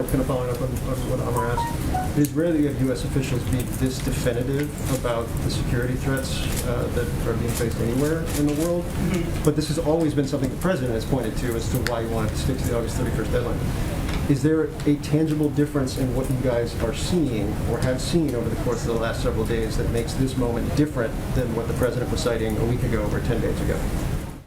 kind of following up on what Amar asked, it is rare that you have U.S. officials be this definitive about the security threats that are being faced anywhere in the world. Mm-hmm. But this has always been something the president has pointed to as to why you wanted to stick to the August 31st deadline. Is there a tangible difference in what you guys are seeing or have seen over the course of the last several days that makes this moment different than what the president was citing a week ago or 10 days ago?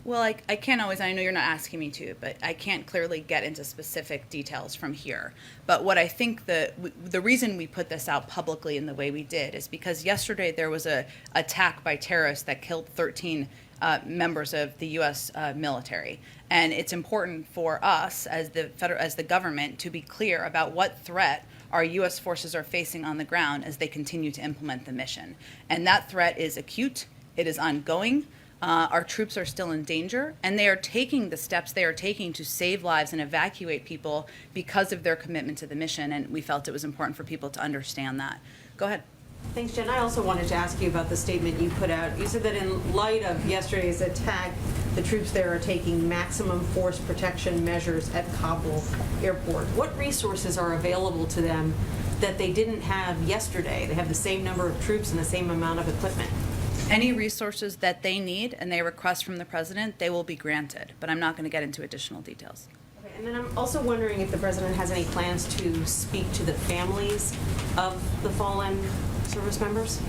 Well, I can't always, I know you're not asking me to, but I can't clearly get into specific details from here. But what I think the reason we put this out publicly in the way we did is because yesterday there was a attack by terrorists that killed 13 members of the U.S. Military. And it's important for us as the government to be clear about what threat our U.S. forces are facing on the ground as they continue to implement the mission. And that threat is acute, it is ongoing. Our troops are still in danger, and they are taking the steps they are taking to save lives and evacuate people because of their commitment to the mission, and we felt it was important for people to understand that. Go ahead. Thanks, Jen. I also wanted to ask you about the statement you put out. You said that in light of yesterday's attack, the troops there are taking maximum force protection measures at Kabul airport. What resources are available to them that they didn't have yesterday? They have the same number of troops and the same amount of equipment. Any resources that they need and they request from the president, they will be granted. But I'm not going to get into additional details. Okay, and then I'm also wondering if the president has any plans to speak to the families of the fallen service members?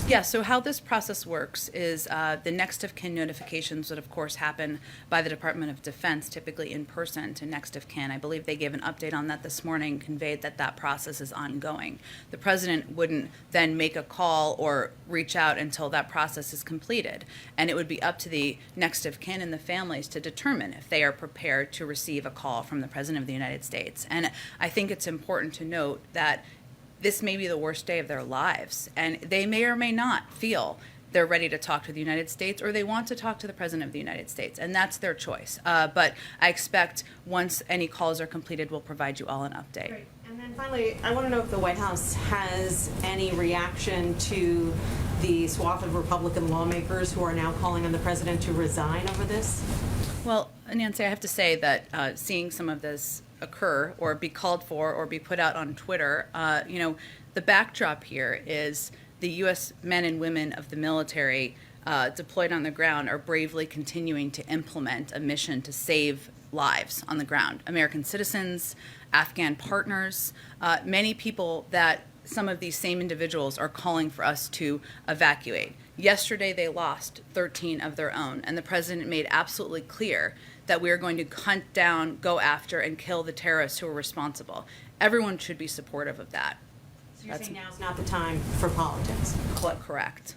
Yeah, so how this process works is the next of kin notifications would, of course, happen by the Department of Defense, typically in person to next of kin. I believe they gave an update on that this morning, conveyed that that process is ongoing. The president wouldn't then make a call or reach out until that process is completed. And it would be up to the next of kin and the families to determine if they are prepared to receive a call from the President of the United States. And I think it's important to note that this may be the worst day of their lives, and they may or may not feel they're ready to talk to the United States or they want to talk to the President of the United States, and that's their choice. But I expect once any calls are completed, we'll provide you all an update. Great. And then finally, I want to know if the White House has any reaction to the swath of Republican lawmakers who are now calling on the president to resign over this? Well, Nancy, I have to say that seeing some of this occur or be called for or be put out on Twitter, the backdrop here is the U.S. men and women of the military deployed on the ground are bravely continuing to implement a mission to save lives on the ground. American citizens, Afghan partners, many people that some of these same individuals are calling for us to evacuate. Yesterday, they lost 13 of their own, and the president made absolutely clear that we are going to hunt down, go after, and kill the terrorists who are responsible. Everyone should be supportive of that. So you're saying now is not the time for politics? Correct.